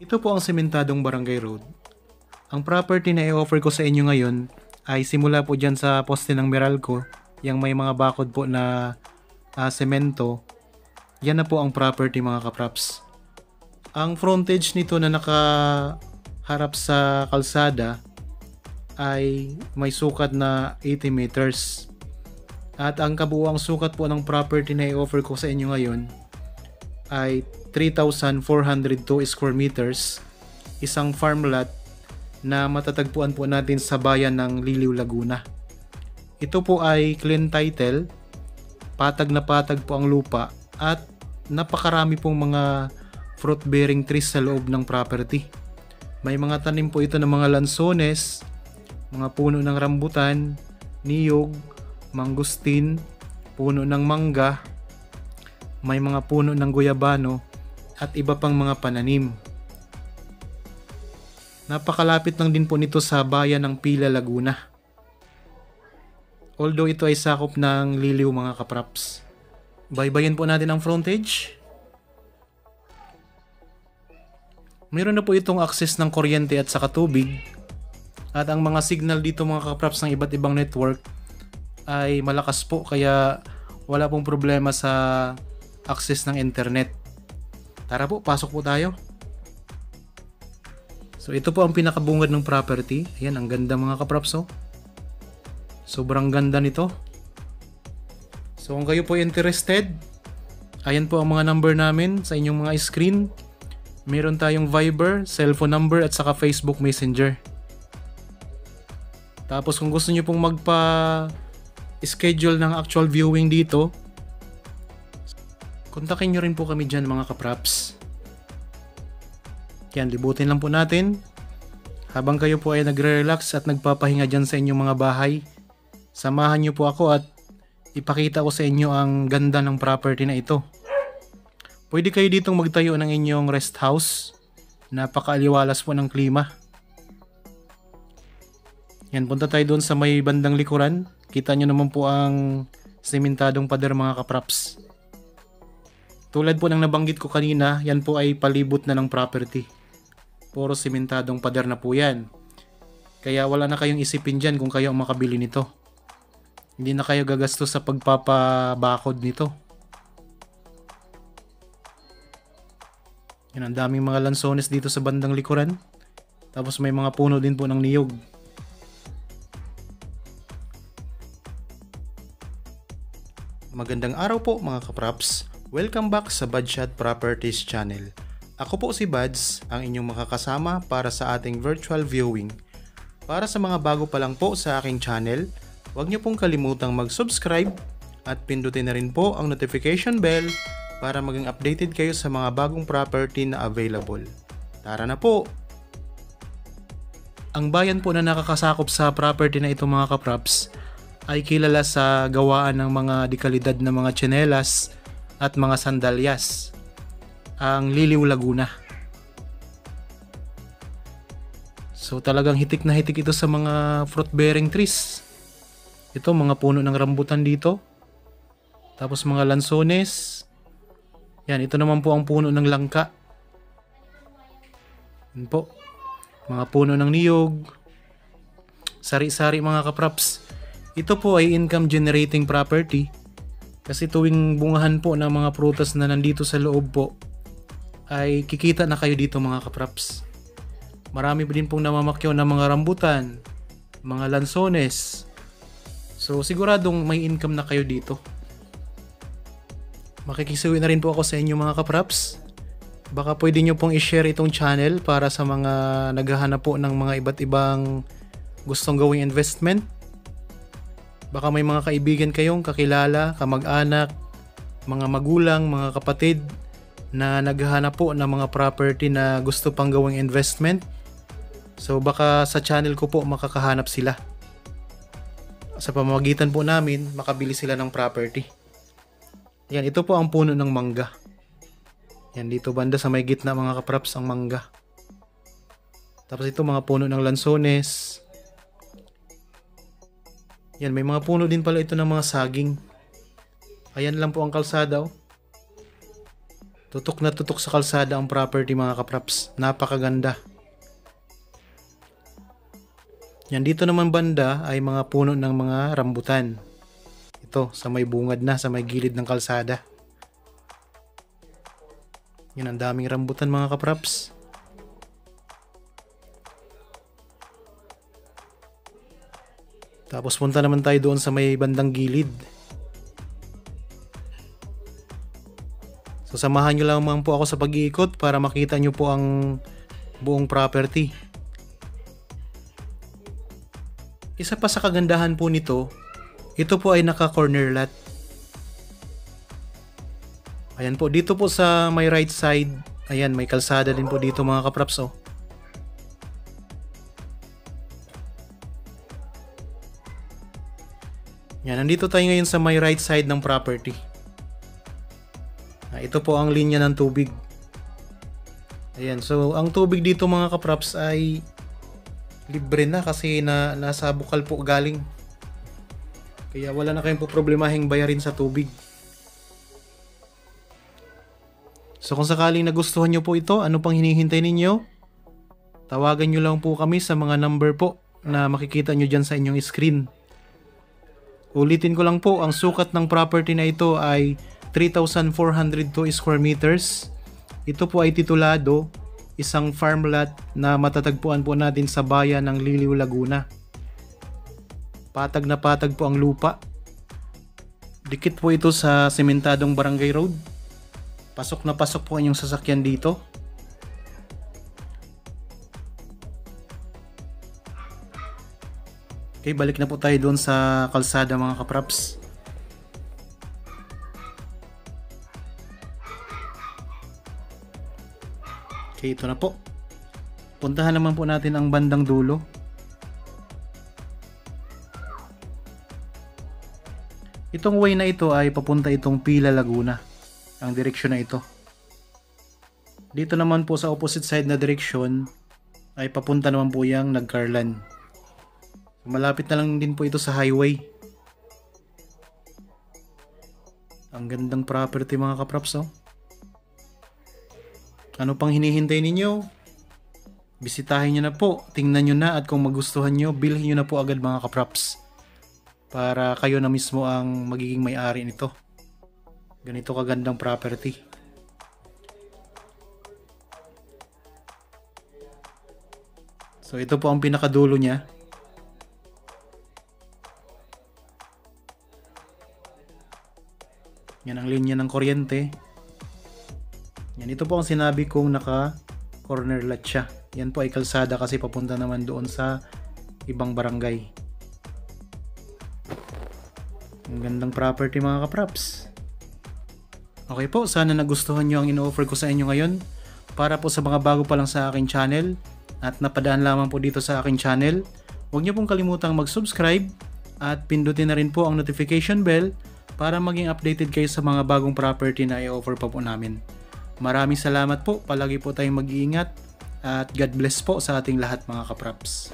Ito po ang sementadong Barangay Road. Ang property na i-offer ko sa inyo ngayon ay simula po dyan sa poste ng Meralco, yung may mga bakod po na semento. Yan na po ang property mga kapraps. Ang frontage nito na nakaharap sa kalsada ay may sukat na 80 meters. At ang kabuuang sukat po ng property na i-offer ko sa inyo ngayon ay 3,402 square meters, isang farm lot na matatagpuan po natin sa bayan ng Liliw, Laguna. Ito po ay clean title, patag na patag po ang lupa at napakarami pong mga fruit bearing trees sa loob ng property. May mga tanim po ito ng mga lansones, mga puno ng rambutan, niyog, mangustin, puno ng mangga, may mga puno ng guyabano at iba pang mga pananim. Napakalapit lang din po nito sa bayan ng Pila, Laguna. Although ito ay sakop ng Liliw mga kapraps. Baybayin po natin ang frontage. Meron na po itong access ng kuryente at saka tubig. At ang mga signal dito mga kapraps ng iba't ibang network ay malakas po, kaya wala pong problema sa access ng internet. Tara po, pasok po tayo. So ito po ang pinakabungad ng property. Ayan, ang ganda mga kapraps oh. Sobrang ganda nito. So kung kayo po interested, ayan po ang mga number namin sa inyong mga screen. Meron tayong Viber, cellphone number at saka Facebook Messenger. Tapos kung gusto nyo pong magpa-schedule ng actual viewing dito, kontakin nyo rin po kami dyan mga kapraps. Yan, libutin lang po natin habang kayo po ay nagre-relax at nagpapahinga dyan sa inyong mga bahay. Samahan nyo po ako at ipakita ko sa inyo ang ganda ng property na ito. Pwede kayo ditong magtayo ng inyong rest house. Napakaaliwalas po ng klima. Yan, punta tayo doon sa may bandang likuran. Kita nyo naman po ang sementadong pader mga kapraps. Tulad po ng nabanggit ko kanina, yan po ay palibot na ng property. Puro sementadong pader na po yan. Kaya wala na kayong isipin dyan kung kayo ang makabili nito. Hindi na kayo gagastos sa pagpapabakod nito. Yan, ang daming mga lansones dito sa bandang likuran. Tapos may mga puno din po ng niyog. Magandang araw po mga kapraps. Welcome back sa Badshot Properties Channel. Ako po si Bads, ang inyong makakasama para sa ating virtual viewing. Para sa mga bago pa lang po sa aking channel, huwag niyo pong kalimutang mag-subscribe at pindutin na rin po ang notification bell para maging updated kayo sa mga bagong property na available. Tara na po! Ang bayan po na nakakasakop sa property na ito mga kapraps ay kilala sa gawaan ng mga dekalidad na mga tsinelas at mga sandalyas, ang Liliw, Laguna. So talagang hitik na hitik ito sa mga fruit bearing trees. Ito mga puno ng rambutan dito. Tapos mga lansones. Yan, ito naman po ang puno ng langka. Yan po. Mga puno ng niyog. Sari-sari mga kapraps. Ito po ay income generating property. Kasi tuwing bungahan po ng mga prutas na nandito sa loob po, ay kikita na kayo dito mga kapraps. Marami din pong namamakyaw ng mga rambutan, mga lansones. So siguradong may income na kayo dito. Makikisuwi na rin po ako sa inyo mga kapraps. Baka pwede nyo pong i-share itong channel para sa mga naghahanap po ng mga iba't ibang gustong gawing investment. Baka may mga kaibigan kayong kakilala, kamag-anak, mga magulang, mga kapatid na naghahanap po ng mga property na gusto pang gawing investment. So baka sa channel ko po makakahanap sila. Sa pamamagitan po namin, makabili sila ng property. Yan, ito po ang puno ng mangga. Yan, dito banda sa may gitna mga kapraps ang mangga. Tapos ito mga puno ng lansones. Yan, may mga puno din pala ito ng mga saging. Ayan lang po ang kalsada oh. Tutok na tutok sa kalsada ang property mga kapraps. Napakaganda. Yan, dito naman banda ay mga puno ng mga rambutan. Ito, sa may bungad na, sa may gilid ng kalsada. Yan, ang daming rambutan mga kapraps. Tapos punta naman tayo doon sa may bandang gilid. So samahan nyo lamang po ako sa pag-iikot para makita nyo po ang buong property. Isa pa sa kagandahan po nito, ito po ay naka-corner lot. Ayan po, dito po sa may right side, ayan, may kalsada din po dito mga kapraps oh. Yan, nandito tayo ngayon sa may right side ng property. Ito po ang linya ng tubig. Ayan, so ang tubig dito mga kapraps ay libre na kasi nasa bukal po galing. Kaya wala na kayong problemahing bayarin sa tubig. So kung sakaling nagustuhan nyo po ito, ano pang hinihintay ninyo? Tawagan nyo lang po kami sa mga number po na makikita nyo dyan sa inyong screen. Ulitin ko lang po, ang sukat ng property na ito ay 3,402 square meters. Ito po ay titulado, isang farm lot na matatagpuan po natin sa bayan ng Liliw, Laguna. Patag na patag po ang lupa. Dikit po ito sa sementadong barangay road. Pasok na pasok po ang inyong sasakyan dito. Okay, balik na po tayo doon sa kalsada mga kapraps. Okay, ito na po. Puntahan naman po natin ang bandang dulo. Itong way na ito ay papunta itong Pila, Laguna. Ang direksyon na ito. Dito naman po sa opposite side na direksyon ay papunta naman po yung Nagcarlan. Malapit na lang din po ito sa highway. Ang gandang property mga kapraps oh. Ano pang hinihintay ninyo? Bisitahin nyo na po, tingnan nyo na at kung magustuhan nyo, bilhin nyo na po agad mga kapraps. Para kayo na mismo ang magiging may-ari nito. Ganito kagandang property. So ito po ang pinakadulo niya. Yan ang linya ng kuryente. Yan, ito po ang sinabi kong naka corner lot siya. Yan po ay kalsada kasi papunta naman doon sa ibang barangay. Ang gandang property mga kapraps. Okay po, sana nagustuhan nyo ang ino-offer ko sa inyo ngayon. Para po sa mga bago pa lang sa aking channel at napadaan lamang po dito sa aking channel, huwag nyo pong kalimutang mag-subscribe at pindutin na rin po ang notification bell para maging updated kayo sa mga bagong property na i-offer pa po namin. Maraming salamat po, palagi po tayong mag-iingat at God bless po sa ating lahat mga kapraps.